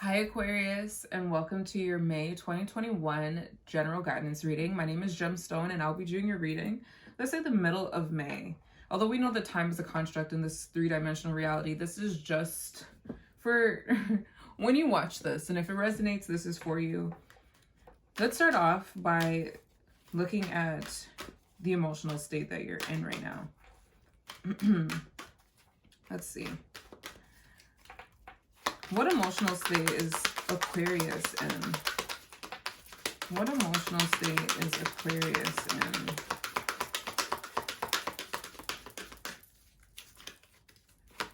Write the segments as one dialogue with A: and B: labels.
A: Hi Aquarius, and welcome to your May 2021 general guidance reading. My name is Gemstone and I'll be doing your reading. Let's say the middle of May. Although we know that time is a construct in this three-dimensional reality, this is just for when you watch this, and if it resonates, this is for you. Let's start off by looking at the emotional state that you're in right now. Let's see. What emotional state is Aquarius in? What emotional state is Aquarius in?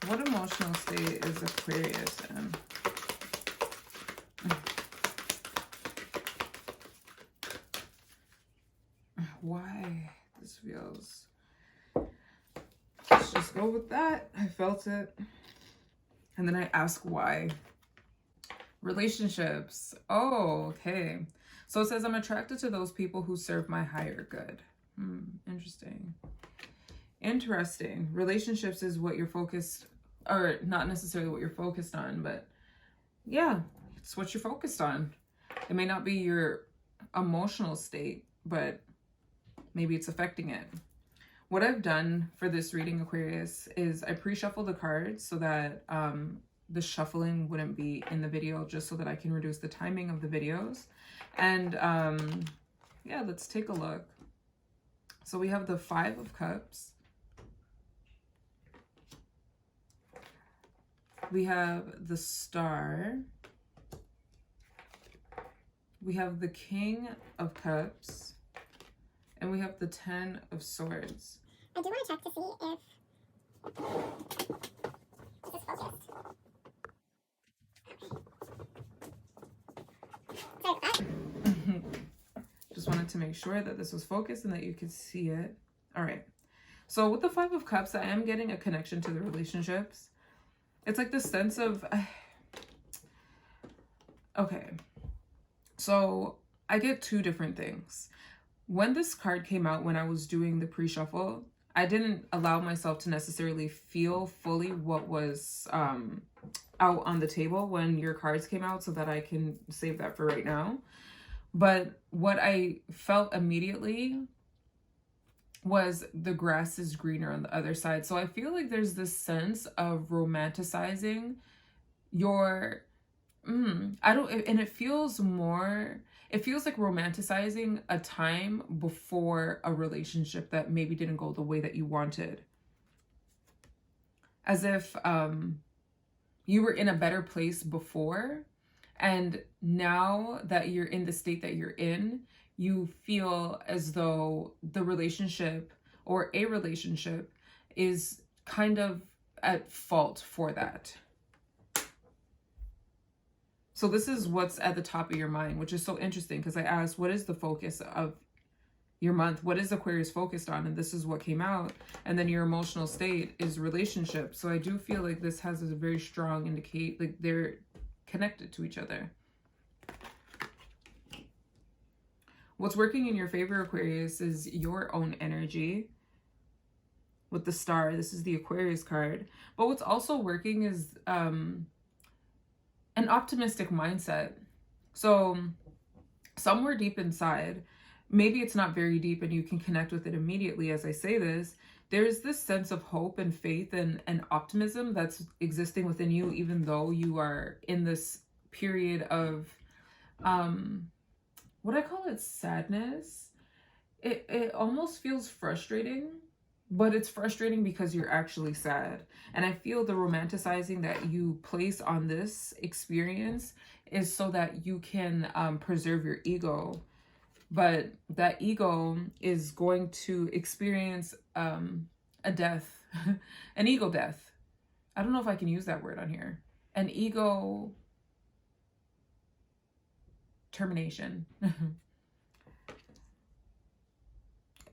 A: What emotional state is Aquarius in? Why this feels... Let's just go with that. I felt it. And then I ask why. Relationships. Oh, okay. So it says, I'm attracted to those people who serve my higher good. Interesting. Interesting. Relationships is what you're focused, or not necessarily what you're focused on, but yeah, it's what you're focused on. It may not be your emotional state, but maybe it's affecting it. What I've done for this reading, Aquarius, is I pre-shuffle the cards so that the shuffling wouldn't be in the video, just so that I can reduce the timing of the videos. And yeah, let's take a look. So we have the Five of Cups. We have the Star. We have the King of Cups. And we have the Ten of Swords.
B: I do want to check to see if this is focused. Okay.
A: Just wanted to make sure that this was focused and that you could see it. All right. So with the Five of Cups, I am getting a connection to the relationships. It's like this sense of... Okay. So I get two different things. When this card came out, when I was doing the pre-shuffle, I didn't allow myself to necessarily feel fully what was out on the table when your cards came out, so that I can save that for right now. But what I felt immediately was the grass is greener on the other side. So I feel like there's this sense of romanticizing your... and it feels more... It feels like romanticizing a time before a relationship that maybe didn't go the way that you wanted. As if you were in a better place before, and now that you're in the state that you're in, you feel as though the relationship or a relationship is kind of at fault for that. So this is what's at the top of your mind, which is so interesting, because I asked, what is the focus of your month? What is Aquarius focused on? And this is what came out. And then your emotional state is relationship. So I do feel like this has a very strong indicate, like they're connected to each other. What's working in your favor, Aquarius, is your own energy. With the Star, this is the Aquarius card. But what's also working is... an optimistic mindset. So somewhere deep inside, maybe it's not very deep and you can connect with it immediately as I say this, there's this sense of hope and faith and optimism that's existing within you, even though you are in this period of what I call it, sadness. It almost feels frustrating, but it's frustrating because you're actually sad. And I feel the romanticizing that you place on this experience is so that you can preserve your ego. But that ego is going to experience a death, an ego death. I don't know if I can use that word on here. An ego termination.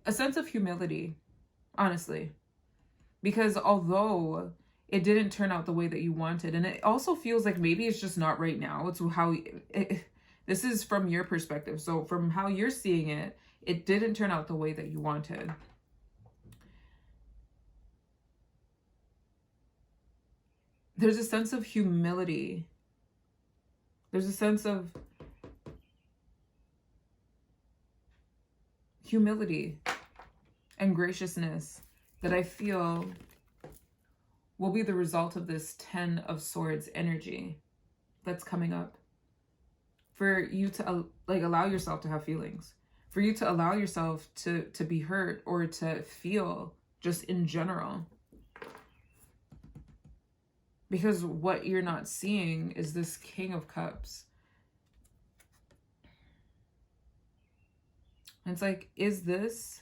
A: A sense of humility. Honestly, because although it didn't turn out the way that you wanted, and it also feels like maybe it's just not right now. It's how this is from your perspective. So from how you're seeing it, it didn't turn out the way that you wanted. There's a sense of humility There's a sense of humility and graciousness that I feel will be the result of this 10 of Swords energy that's coming up. For you to like allow yourself to have feelings, for you to allow yourself to be hurt or to feel just in general. Because what you're not seeing is this King of Cups. And it's like, is this...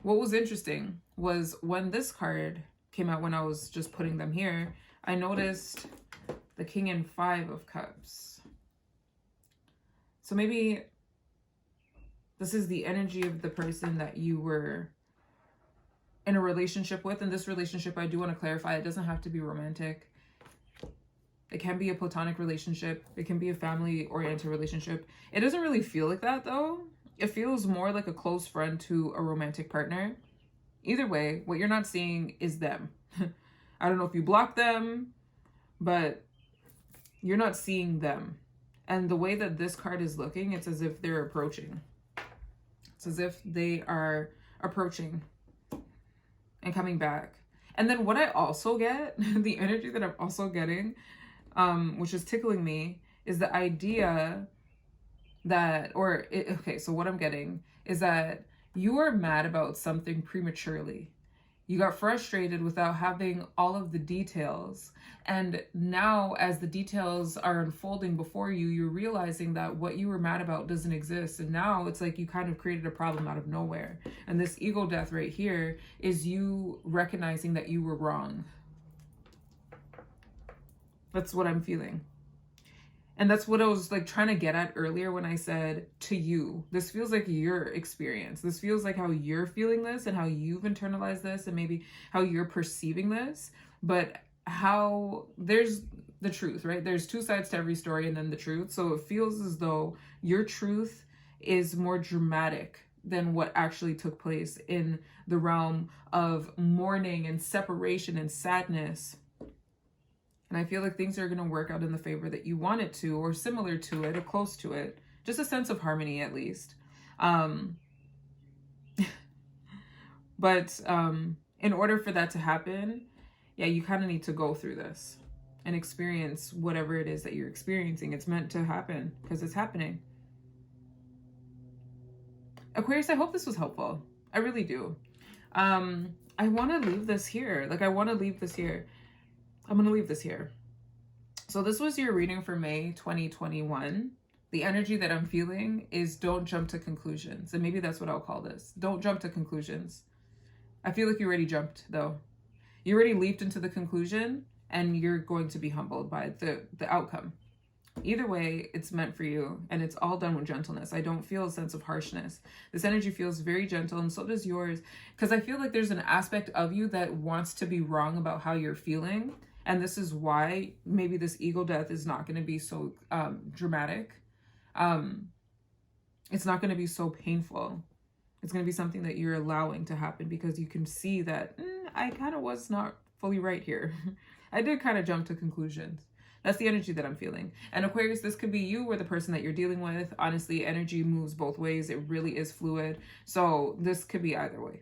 A: What was interesting was when this card came out, when I was just putting them here, I noticed the King and 5 of Cups. So maybe this is the energy of the person that you were in a relationship with. And this relationship, I do want to clarify, it doesn't have to be romantic. It can be a platonic relationship. It can be a family-oriented relationship. It doesn't really feel like that, though. It feels more like a close friend to a romantic partner. Either way, what you're not seeing is them. I don't know if you block them, but you're not seeing them. And the way that this card is looking, it's as if they're approaching. It's as if they are approaching and coming back. And then what I also get, the energy that I'm also getting, which is tickling me, is the idea that, okay, so what I'm getting is that you are mad about something prematurely. You got frustrated without having all of the details. And now as the details are unfolding before you, you're realizing that what you were mad about doesn't exist. And now it's like you kind of created a problem out of nowhere. And this ego death right here is you recognizing that you were wrong. That's what I'm feeling. And that's what I was like trying to get at earlier when I said to you, this feels like your experience. This feels like how you're feeling this and how you've internalized this and maybe how you're perceiving this. But how there's the truth, right? There's two sides to every story and then the truth. So it feels as though your truth is more dramatic than what actually took place in the realm of mourning and separation and sadness. And I feel like things are going to work out in the favor that you want it to, or similar to it, or close to it. Just a sense of harmony, at least. But in order for that to happen, yeah, you kind of need to go through this and experience whatever it is that you're experiencing. It's meant to happen because it's happening. Aquarius, I hope this was helpful. I really do. I want to leave this here. Like, I want to leave this here. I'm going to leave this here. So this was your reading for May 2021. The energy that I'm feeling is don't jump to conclusions. And maybe that's what I'll call this. Don't jump to conclusions. I feel like you already jumped, though. You already leaped into the conclusion, and you're going to be humbled by the outcome. Either way, it's meant for you, and it's all done with gentleness. I don't feel a sense of harshness. This energy feels very gentle, and so does yours, because I feel like there's an aspect of you that wants to be wrong about how you're feeling. And this is why maybe this ego death is not going to be so dramatic. It's not going to be so painful. It's going to be something that you're allowing to happen because you can see that I kind of was not fully right here. I did kind of jump to conclusions. That's the energy that I'm feeling. And Aquarius, this could be you or the person that you're dealing with. Honestly, energy moves both ways. It really is fluid. So this could be either way.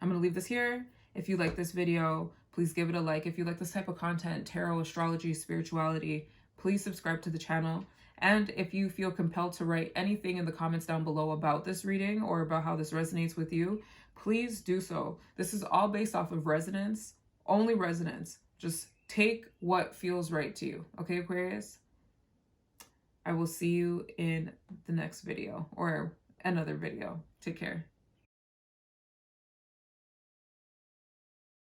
A: I'm going to leave this here. If you like this video, please give it a like. If you like this type of content, tarot, astrology, spirituality, please subscribe to the channel. And if you feel compelled to write anything in the comments down below about this reading or about how this resonates with you, please do so. This is all based off of resonance, only resonance. Just take what feels right to you. Okay, Aquarius? I will see you in the next video or another video. Take care.